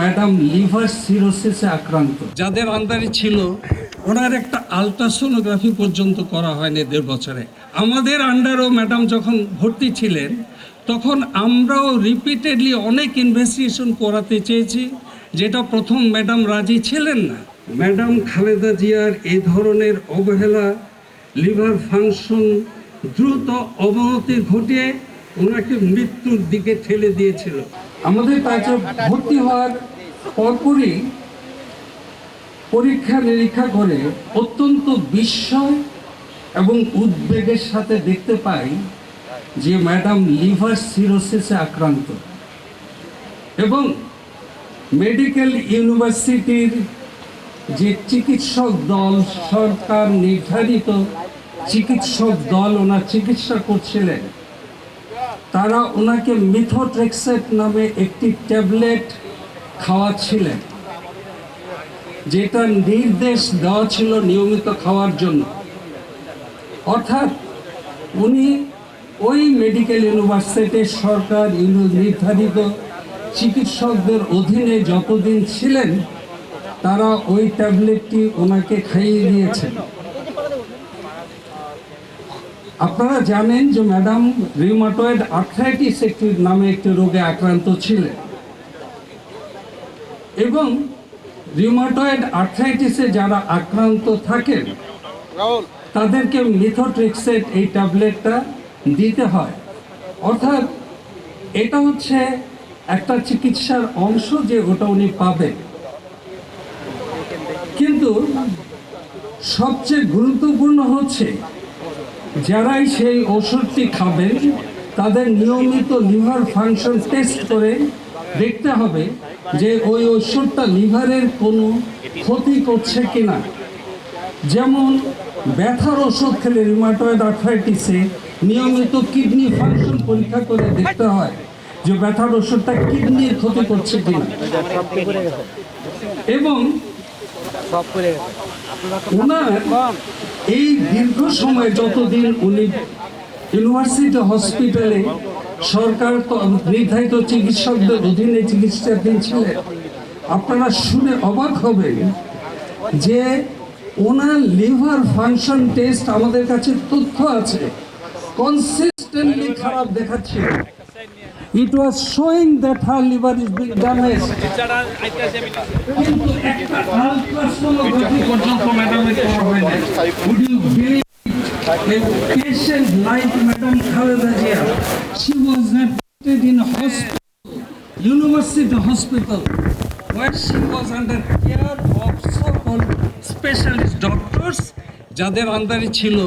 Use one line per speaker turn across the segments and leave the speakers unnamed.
Madam liver সিরোসিসে আক্রান্ত যাদের আন্ডারে ছিল ওনার একটা আলট্রাসোনোগ্রাফি পর্যন্ত করা হয়নি 1.5 বছরে। আমাদের আন্ডারও ম্যাডাম যখন ভর্তি ছিলেন তখন আমরাও রিপিটেডলি অনেক ইনভেস্টিগেশন করাতে চেয়েছি, যেটা প্রথম ম্যাডাম রাজি ছিলেন না। ম্যাডাম খালেদা জিয়ার এই ধরনের অবহেলা লিভার ফাংশন দ্রুত অবনতি ঘটিয়ে ওনাকে মৃত্যুর দিকে ঠেলে দিয়েছিল। আমাদের তাকে ভর্তি হওয়ার পরপরই পরীক্ষা নিরীক্ষা করে অত্যন্ত বিস্ময় এবং উদ্বেগের সাথে দেখতে পাই যে ম্যাডাম লিভার সিরোসিসে আক্রান্ত এবং মেডিকেল ইউনিভার্সিটির যে চিকিৎসক দল, সরকার নির্ধারিত চিকিৎসক দল ওনার চিকিৎসা করছিলেন, তারা ওনাকে মিথোট্রেক্সেট নামে একটি ট্যাবলেট খাওয়াচ্ছিলেন, যেটা নির্দেশ দেওয়া ছিল নিয়মিত খাওয়ার জন্য। অর্থাৎ উনি ওই মেডিকেল ইউনিভার্সিটির সরকার নির্ধারিত চিকিৎসকদের অধীনে যতদিন ছিলেন তারা ওই ট্যাবলেটটি ওনাকে খাইয়ে দিয়েছেন। আপনারা জানেন যে ম্যাডাম রিউমাটয়েড আর্থ্রাইটিস নামে একটি রোগে আক্রান্ত ছিলেন এবং রিউমাটয়েড আর্থ্রাইটিসে যারা আক্রান্ত থাকেন তাদেরকে মিথোট্রেক্সেট এই ট্যাবলেটটা দিতে হয়। অর্থাৎ এটা হচ্ছে একটা চিকিৎসার অংশ যে ওটা উনি পাবেন। কিন্তু সবচেয়ে গুরুত্বপূর্ণ হচ্ছে যারাই সেই ওষুধটি খাবেন তাদের নিয়মিত লিভার ফাংশন টেস্ট করে দেখতে হবে যে ওই ওষুধটা লিভারের কোনো ক্ষতি করছে কিনা। যেমন ব্যথার ওষুধ খেলে রিউমাটয়েড আর্থ্রাইটিসে নিয়মিত কিডনি ফাংশন পরীক্ষা করে দেখতে হয় যে ব্যথার ওষুধটা কিডনির ক্ষতি করছে কিনা। এবং ওনার এই দীর্ঘ সময় যতদিন উনি ইউনিভার্সিটি হসপিটালে সরকার নির্ধারিত চিকিৎসকদের অধীনে চিকিৎসাধীন ছিলেন, আপনারা শুনে অবাক হবেন যে ওনার লিভার ফাংশন টেস্ট আমাদের কাছে তথ্য আছে কনসিস্টেন্টলি খারাপ দেখাচ্ছিল। It was showing that her liver is being damaged. কিন্তু একটা আলট্রাসোনোগ্রাফি পর্যন্ত ম্যাডামের করা হয় না। Would you believe a patient like Madam Khaleda Zia, she was admitted in a hospital, university hospital, where she was under care of so-called specialist doctors, যাদের আন্ডারে ছিল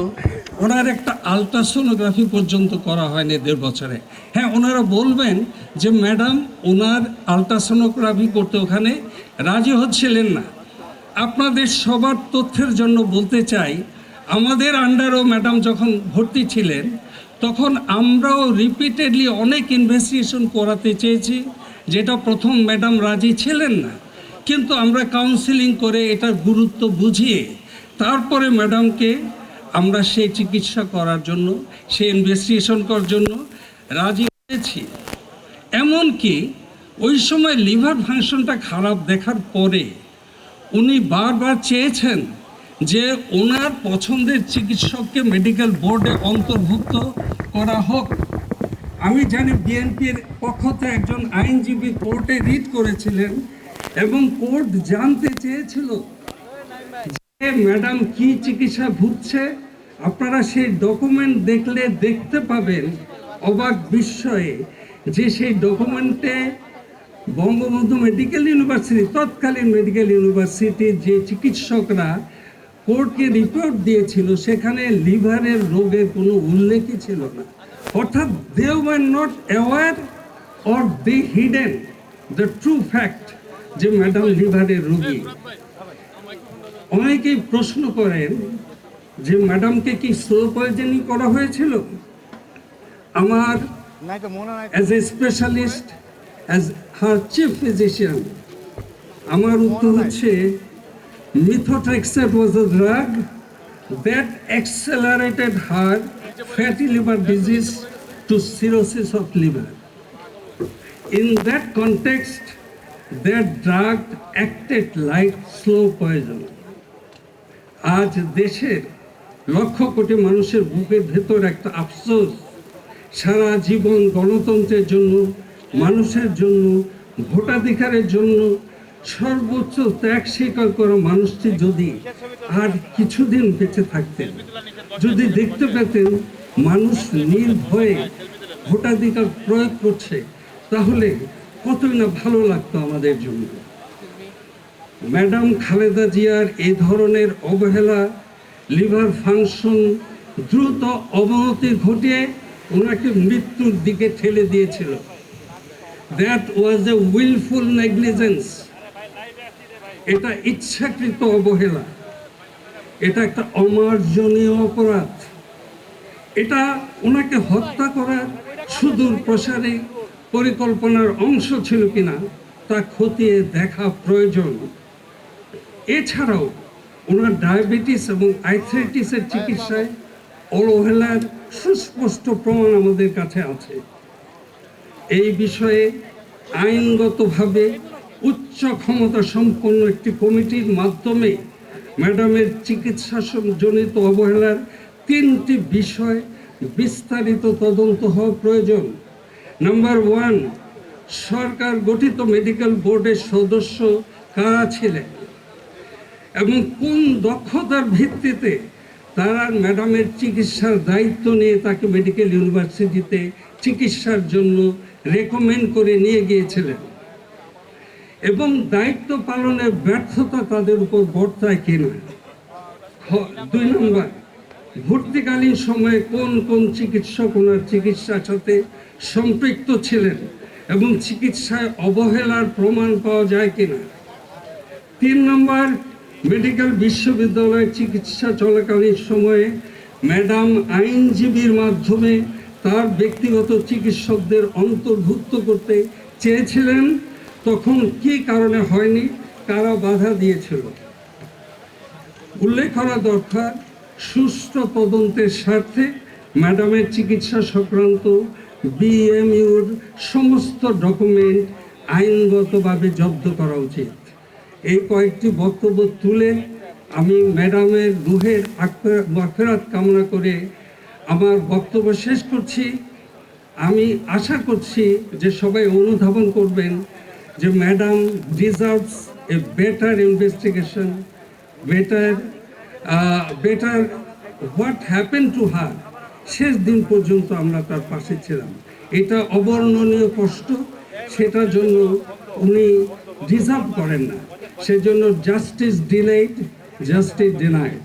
ওনার একটা আলট্রাসোনোগ্রাফি পর্যন্ত করা হয়নি 1.5 বছরে। হ্যাঁ, ওনারা বলবেন যে ম্যাডাম ওনার আলট্রাসোনোগ্রাফি করতে ওখানে রাজি হচ্ছিলেন না। আপনাদের সবার তথ্যের জন্য বলতে চাই, আমাদের আন্ডারও ম্যাডাম যখন ভর্তি ছিলেন তখন আমরাও রিপিটেডলি অনেক ইনভেস্টিগেশন করাতে চেয়েছি, যেটা প্রথম ম্যাডাম রাজি ছিলেন না। কিন্তু আমরা কাউন্সিলিং করে এটার গুরুত্ব বুঝিয়ে তারপরে ম্যাডামকে আমরা সেই চিকিৎসা করার জন্য, সেই ইনভেস্টিগেশন করার জন্য রাজি হয়েছি। এমনকি ওই সময় লিভার ফাংশনটা খারাপ দেখার পরে উনি বারবার চেয়েছেন যে ওনার পছন্দের চিকিৎসককে মেডিকেল বোর্ডে অন্তর্ভুক্ত করা হোক। আমি জানি বিএনপির পক্ষ থেকে একজন আইনজীবী কোর্টে রিট করেছিলেন এবং কোর্ট জানতে চেয়েছিল যে ম্যাডাম কি চিকিৎসা ভুগছে। আপনারা সেই ডকুমেন্ট দেখলে দেখতে পাবেন অবাক বিস্ময়ে যে সেই ডকুমেন্টে বঙ্গবন্ধু মেডিকেল ইউনিভার্সিটি, তৎকালীন মেডিকেল ইউনিভার্সিটির যে চিকিৎসকরা কোর্টকে রিপোর্ট দিয়েছিল সেখানে লিভারের রোগের কোনো উল্লেখই ছিল না। অর্থাৎ they were not aware or they hidden the true fact যে ম্যাডাম লিভারের রোগী। অনেকেই প্রশ্ন করেন যে ম্যাডামকে কি স্লো পয়জনিং করা হয়েছিল। আমার as a specialist, as her chief physician, আমার উত্তর হচ্ছে methotrexate was a drug that accelerated her fatty liver disease to cirrhosis of liver. In that context, That drug acted like slow poison. আজ দেশের লক্ষ কোটি মানুষের বুকের ভেতর একটা আফসোস, সারা জীবন গণতন্ত্রের জন্য, মানুষের জন্য, ভোটাধিকারের জন্য সর্বোচ্চ ত্যাগ স্বীকার করা মানুষটি যদি আর কিছুদিন বেঁচে থাকতেন, যদি দেখতে পেতেন মানুষ নির্ভয়ে ভোটাধিকার প্রয়োগ করছে, তাহলে কতই না ভালো লাগতো আমাদের জন্য। ম্যাডাম খালেদা জিয়ার এই ধরনের অবহেলা লিভার ফাংশন দ্রুত অবনতি ঘটিয়ে ওনাকে মৃত্যুর দিকে ঠেলে দিয়েছিল। That was A wilful negligence. এটা ইচ্ছাকৃত অবহেলা, এটা একটা অমার্জনীয় অপরাধ। এটা ওনাকে হত্যা করার সুদূর প্রসারী পরিকল্পনার অংশ ছিল কিনা তা খতিয়ে দেখা প্রয়োজন। এছাড়াও ওনার ডায়াবেটিস এবং আর্থ্রাইটিসের চিকিৎসায় অবহেলার সুস্পষ্ট প্রমাণ আমাদের কাছে আছে। এই বিষয়ে আইনগতভাবে উচ্চ ক্ষমতা সম্পন্ন একটি কমিটির মাধ্যমে ম্যাডামের চিকিৎসাজনিত অবহেলার 3টি বিষয় বিস্তারিত তদন্ত হওয়া প্রয়োজন। নাম্বার 1, সরকার গঠিত মেডিকেল বোর্ডের সদস্য কারা ছিলেন এবং কোন দক্ষতার ভিত্তিতে তারা ম্যাডামের চিকিৎসার দায়িত্ব নিয়ে তাকে মেডিকেল ইউনিভার্সিটিতে চিকিৎসার জন্য রেকমেন্ড করে নিয়ে গিয়েছিলেন, এবং দায়িত্ব পালনের ব্যর্থতা তাদের উপর বর্তায় কিনা। 2 নম্বর, ভর্তিকালীন সময়ে কোন কোন চিকিৎসক ওনার চিকিৎসার সাথে সম্পৃক্ত ছিলেন এবং চিকিৎসায় অবহেলার প্রমাণ পাওয়া যায় কিনা। 3 নম্বর, মেডিকেল বিশ্ববিদ্যালয়ে চিকিৎসা চলাকালীন সময়ে ম্যাডাম আইনজীবীর মাধ্যমে তার ব্যক্তিগত চিকিৎসকদের অন্তর্ভুক্ত করতে চেয়েছিলেন, তখন কি কারণে হয়নি, কারা বাধা দিয়েছিল। উল্লেখ করা দরকার, সুষ্ঠু তদন্তের স্বার্থে ম্যাডামের চিকিৎসা সংক্রান্ত বিএমইউর সমস্ত ডকুমেন্ট আইনগতভাবে জব্দ করা উচিত। এই কয়েকটি বক্তব্য তুলে আমি ম্যাডামের রুহের মাগফিরাত কামনা করে আমার বক্তব্য শেষ করছি। আমি আশা করছি যে সবাই অনুধাবন করবেন যে madam deserves a better investigation, better what happen to her. শেষ দিন পর্যন্ত আমরা তার পাশে ছিলাম, এটা অবর্ণনীয় কষ্ট, সেটার জন্য উনি ডিজার্ভ করেন না। সেজন্য জাস্টিস ডিলেড, জাস্টিস ডিনাইড।